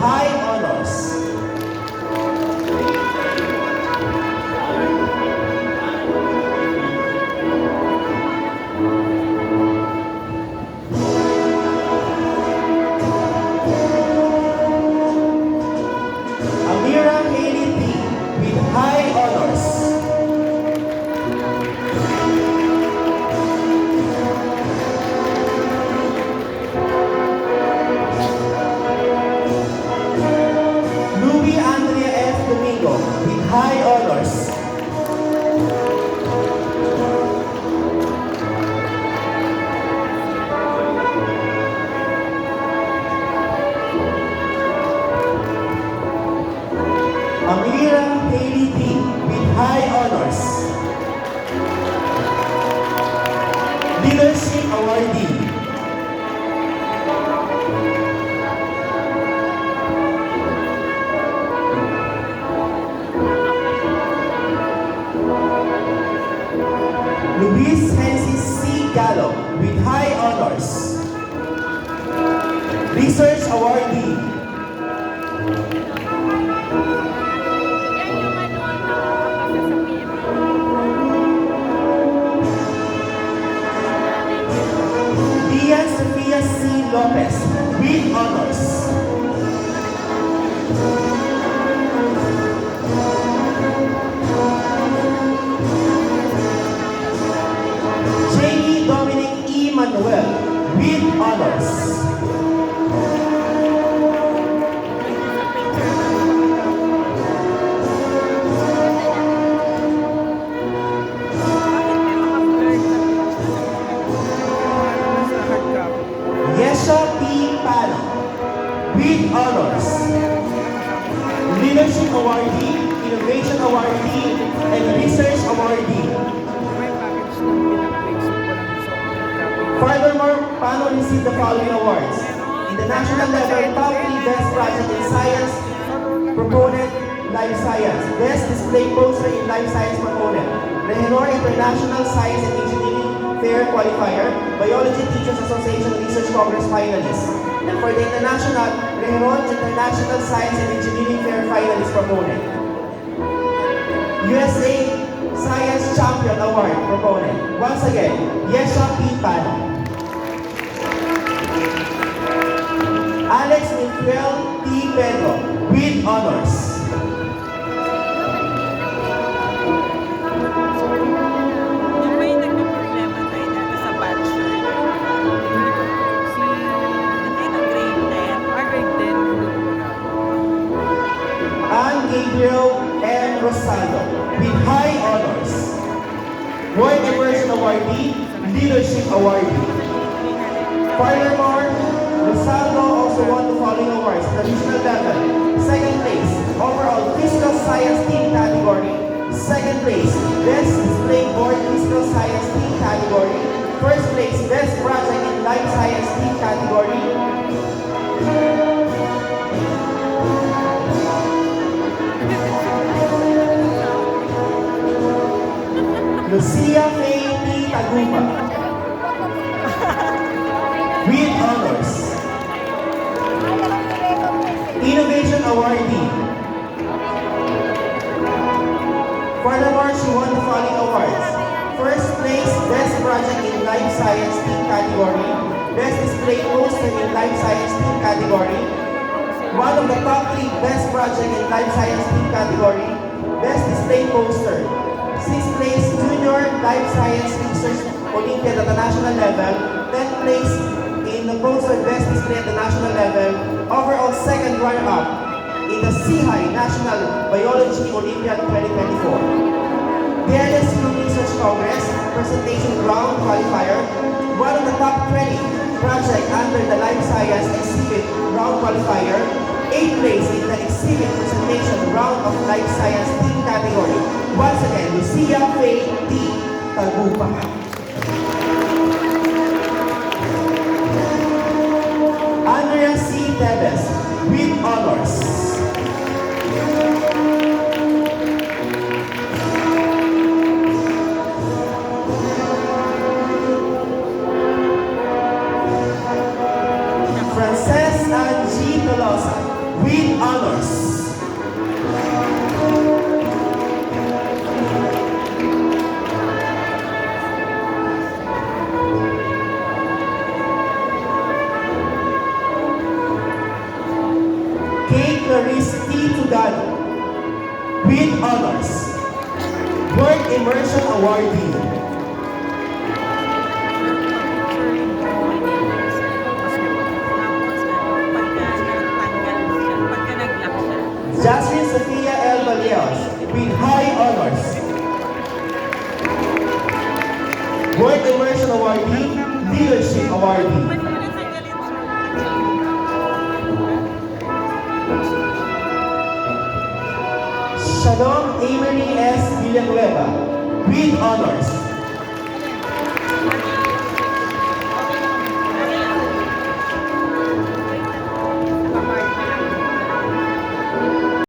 high honors. Amira Haley P. with high honors. Louie Andrea F. Domingo with high honors. Amira Haley P. with high honors. Leadership Awardee. Luis Henry C. Gallo with high honors. Research Awardee. Dia Sofia C. Lopez with honors. Jamie Dominic E. Manuel with honors. Yesha P. Pano with honors. Leadership Awardee, Innovation Awardee, and Research Awardee. Furthermore, Pano received the following awards. In the national level, top 3 Best Project in Science Proponent, Life Science. Best Display Poster in Life Science Proponent. Rehenor International Science and Engineering Fair Qualifier, Biology Teachers Association Research Congress Finalist. And for the international, Rehenor International Science and Engineering Fair Finalist Proponent. USA Science Champion Award Proponent. Once again, Yesha P. Pano. Alex Miguel T. Pedro with honors. Yung may nagpo-problema tayo dati sa batch. Hindi na grade 10. Grade 10. Anne Gabriel M. Rosaldo with high honors. World Immersion Awardee, Leadership Awardee. Furthermore, Rosaldo also won the following awards at the regional level. Second place, overall Physical Science Team category. Second place, Best Display Board Physical Science Team category. First place, Best Project in Life Science Team category. Lucia Faye P. Tagupa with honors. Innovation Awardee. Furthermore, she won the following awards. First place, Best Project in Life Science Team category. Best Display Poster in Life Science Team category. One of the top 3 Best Project in Life Science Team category. Best Display Poster. Sixth place, Junior Life Science Research Olympiad at the national level. 10th place in the poster Best Display at the national level. Overall second runner-up in the CHI National Biology Olympiad 2024. Fearless School Research Congress Presentation Round Qualifier. One of the top 20 project under the Life Science Exhibit Round Qualifier. 8th place in the Exhibit Presentation Round of Life Science Team category. Once again, Lucia Faye T. Tagupa. Andrea C. Tevez with honors. Francesca G. Tolosa with honors. Work Immersion Awardee. Pagka nag-lock siya. Jasmine Sofia L. Valios with high honors. Work Immersion Awardee, Leadership Awardee. Pwede mo na tanggalin siya. Shalom Amory S. Villanueva with honors.